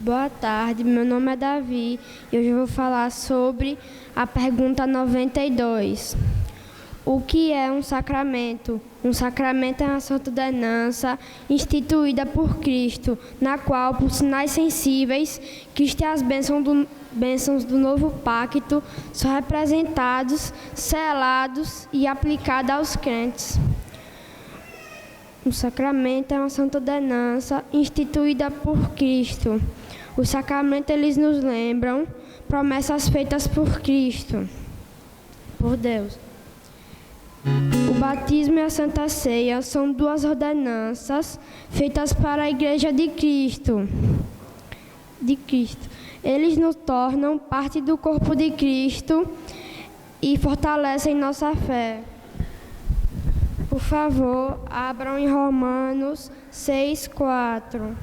Boa tarde, meu nome é Davi e hoje eu vou falar sobre a pergunta 92. O que é um sacramento? Um sacramento é uma santa ordenança instituída por Cristo, na qual, por sinais sensíveis, Cristo e as bênçãos do novo pacto são representados, selados e aplicados aos crentes. O sacramento é uma santa ordenança instituída por Cristo. Os sacramentos, eles nos lembram promessas feitas por Cristo, por Deus. O batismo e a Santa Ceia são duas ordenanças feitas para a Igreja de Cristo. Eles nos tornam parte do corpo de Cristo e fortalecem nossa fé. Por favor, abram em Romanos 6:4.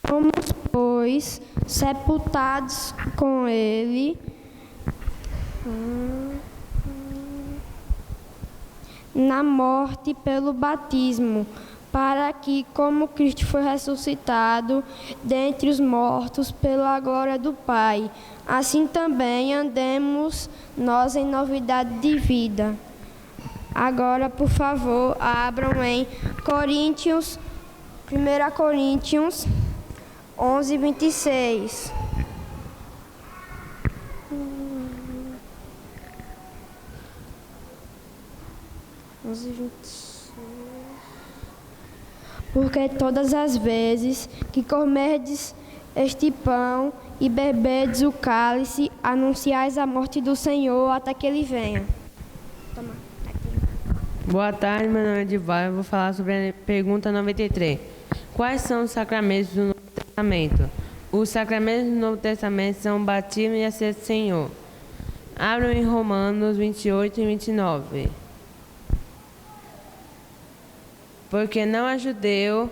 Fomos, pois, sepultados com ele na morte pelo batismo, para que, como Cristo foi ressuscitado dentre os mortos pela glória do Pai, assim também andemos nós em novidade de vida. Agora, por favor, abram em 1 Coríntios 11:26. Porque todas as vezes que comerdes este pão e beberdes o cálice, anunciais a morte do Senhor até que Ele venha. Toma. Boa tarde, meu nome é Edivar. Eu vou falar sobre a pergunta 93. Quais são os sacramentos do Novo Testamento? Os sacramentos do Novo Testamento são o batismo e a ceia do Senhor. Abram em Romanos 28 e 29. Porque não é judeu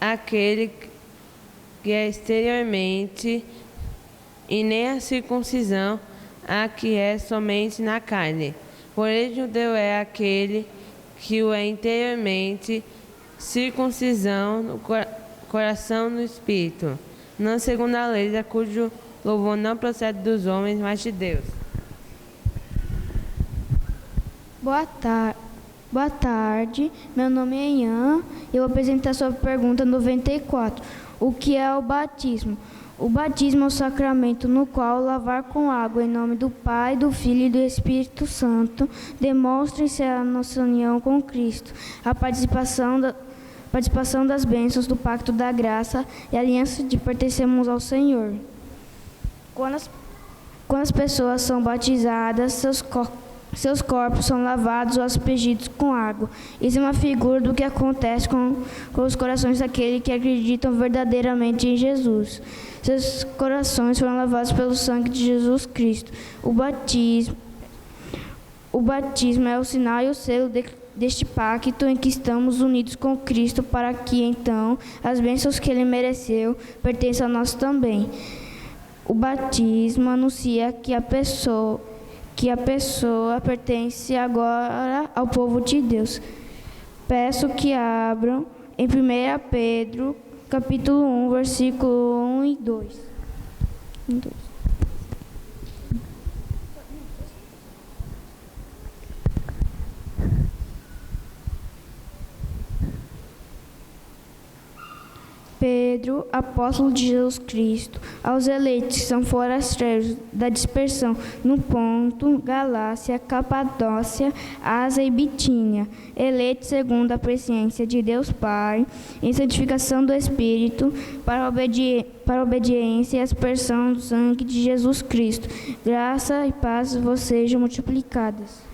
aquele que é exteriormente, e nem a circuncisão a que é somente na carne. Porém, judeu é aquele que o é interiormente, circuncisão no coração no espírito, não segundo a lei, cujo louvor não procede dos homens, mas de Deus. Boa tarde, meu nome é Ian e eu vou apresentar sobre a pergunta 94. O que é o batismo? O batismo é o sacramento no qual lavar com água em nome do Pai, do Filho e do Espírito Santo demonstra-se a nossa união com Cristo, a participação das bênçãos do pacto da graça e a aliança de pertencermos ao Senhor. Quando as pessoas são batizadas, seus corpos são lavados ou aspergidos com água. Isso é uma figura do que acontece com os corações daqueles que acreditam verdadeiramente em Jesus. Seus corações foram lavados pelo sangue de Jesus Cristo. O batismo é o sinal e o selo deste pacto em que estamos unidos com Cristo, para que então as bênçãos que Ele mereceu pertençam a nós também. O batismo anuncia que a pessoa pertence agora ao povo de Deus. Peço que abram em 1 Pedro, capítulo 1, versículo 1 e 2. Pedro, apóstolo de Jesus Cristo, aos eleitos que são forasteiros da dispersão no Ponto, Galácia, Capadócia, Ásia e Bitínia, eleitos segundo a presciência de Deus Pai, em santificação do Espírito, para a obediência e aspersão do sangue de Jesus Cristo. Graça e paz vos sejam multiplicadas.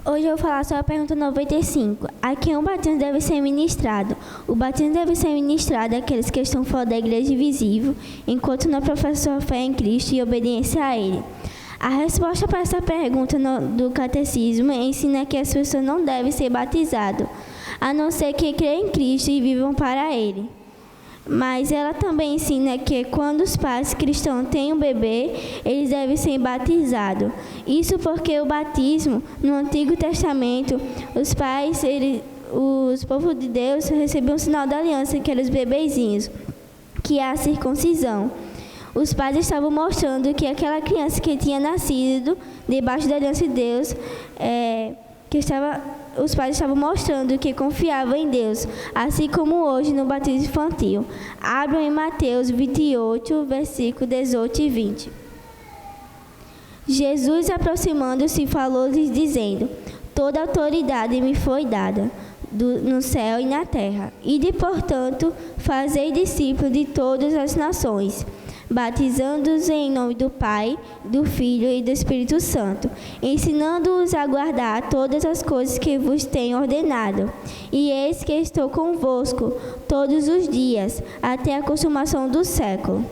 Hoje eu vou falar sobre a pergunta 95. A quem o batismo deve ser ministrado? O batismo deve ser ministrado àqueles que estão fora da igreja visível, enquanto não professam a fé em Cristo e obediência a Ele. A resposta para essa pergunta do catecismo ensina que as pessoas não devem ser batizadas, a não ser que creiam em Cristo e vivam para Ele. Mas ela também ensina que quando os pais cristãos têm um bebê, eles devem ser batizados. Isso porque o batismo, no Antigo Testamento, os povos de Deus recebiam um sinal da aliança, que eram os bebezinhos, que é a circuncisão. Os pais estavam mostrando que aquela criança que tinha nascido debaixo da aliança de Deus, os pais estavam mostrando que confiavam em Deus, assim como hoje no batismo infantil. Abram em Mateus 28, versículos 18 e 20. Jesus, aproximando-se, falou-lhes, dizendo: Toda autoridade me foi dada, no céu e na terra. Ide, portanto, fazei discípulos de todas as nações, batizando-os em nome do Pai, do Filho e do Espírito Santo, ensinando-os a guardar todas as coisas que vos tenho ordenado. E eis que estou convosco todos os dias, até a consumação do século.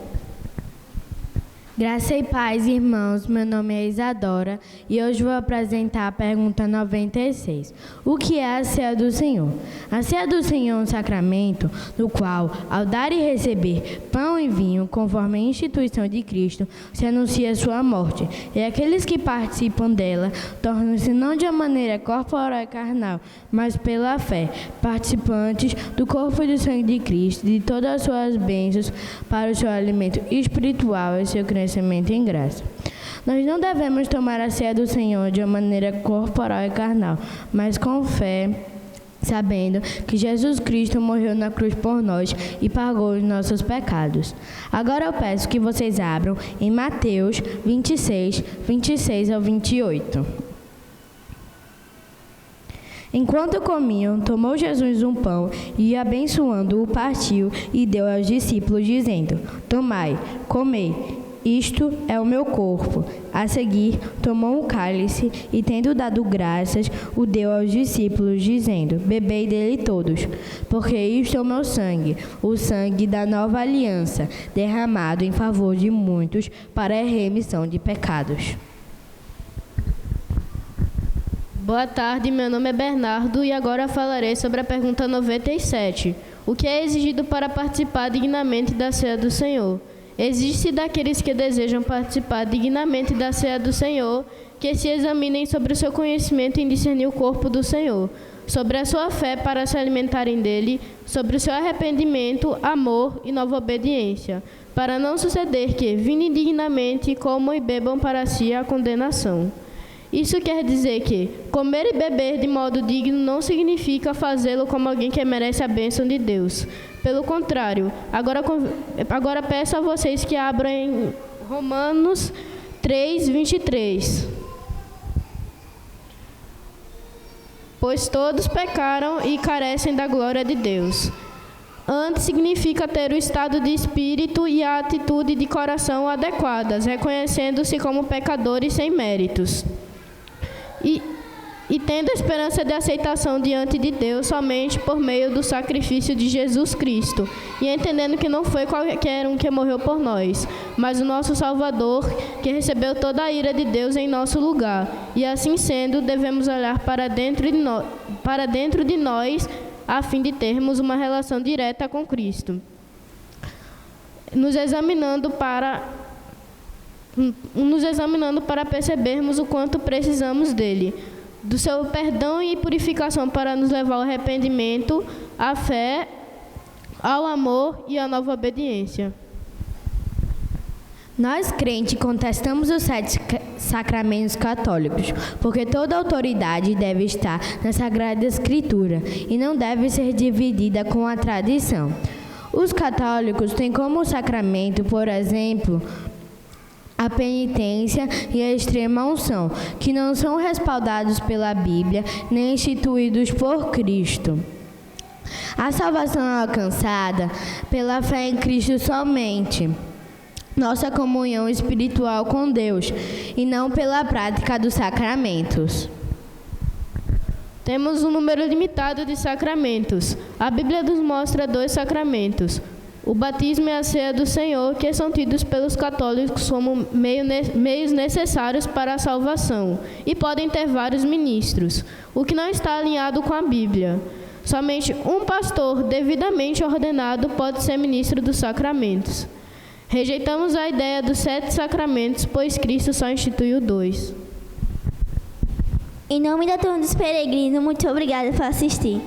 Graça e paz, irmãos. Meu nome é Isadora e hoje vou apresentar a pergunta 96. O que é a ceia do Senhor? A ceia do Senhor é um sacramento no qual, ao dar e receber pão e vinho, conforme a instituição de Cristo, se anuncia sua morte. E aqueles que participam dela tornam-se não de uma maneira corporal e carnal, mas pela fé, participantes do corpo e do sangue de Cristo, de todas as suas bênçãos para o seu alimento espiritual e seu crescimento em graça. Nós não devemos tomar a ceia do Senhor de uma maneira corporal e carnal, mas com fé, sabendo que Jesus Cristo morreu na cruz por nós e pagou os nossos pecados. Agora eu peço que vocês abram em Mateus 26, 26 ao 28. Enquanto comiam, tomou Jesus um pão e, abençoando-o, partiu e deu aos discípulos, dizendo: Tomai, comei, isto é o meu corpo. A seguir, tomou um cálice e, tendo dado graças, o deu aos discípulos, dizendo: Bebei dele todos, porque isto é o meu sangue, o sangue da nova aliança, derramado em favor de muitos para a remissão de pecados. Boa tarde, meu nome é Bernardo e agora falarei sobre a pergunta 97. O que é exigido para participar dignamente da ceia do Senhor? Exige-se daqueles que desejam participar dignamente da ceia do Senhor que se examinem sobre o seu conhecimento em discernir o corpo do Senhor, sobre a sua fé para se alimentarem dele, sobre o seu arrependimento, amor e nova obediência, para não suceder que, vindo indignamente, comam e bebam para si a condenação. Isso quer dizer que comer e beber de modo digno não significa fazê-lo como alguém que merece a bênção de Deus. Pelo contrário, agora peço a vocês que abram em Romanos 3, 23. Pois todos pecaram e carecem da glória de Deus. Antes significa ter o estado de espírito e a atitude de coração adequadas, reconhecendo-se como pecadores sem méritos. E tendo a esperança de aceitação diante de Deus somente por meio do sacrifício de Jesus Cristo, e entendendo que não foi qualquer um que morreu por nós, mas o nosso Salvador, que recebeu toda a ira de Deus em nosso lugar. E assim sendo, devemos olhar para dentro de nós, a fim de termos uma relação direta com Cristo, nos examinando para percebermos o quanto precisamos dele, do seu perdão e purificação para nos levar ao arrependimento, à fé, ao amor e à nova obediência. Nós, crentes, contestamos os 7 sacramentos católicos, porque toda autoridade deve estar na Sagrada Escritura e não deve ser dividida com a tradição. Os católicos têm como sacramento, por exemplo, a penitência e a extrema-unção, que não são respaldados pela Bíblia nem instituídos por Cristo. A salvação é alcançada pela fé em Cristo somente, nossa comunhão espiritual com Deus, e não pela prática dos sacramentos. Temos um número limitado de sacramentos. A Bíblia nos mostra 2 sacramentos: o batismo e a ceia do Senhor, que são tidos pelos católicos como meios necessários para a salvação, e podem ter vários ministros, o que não está alinhado com a Bíblia. Somente um pastor devidamente ordenado pode ser ministro dos sacramentos. Rejeitamos a ideia dos 7 sacramentos, pois Cristo só instituiu 2. Em nome da turma dos peregrinos, muito obrigada por assistir.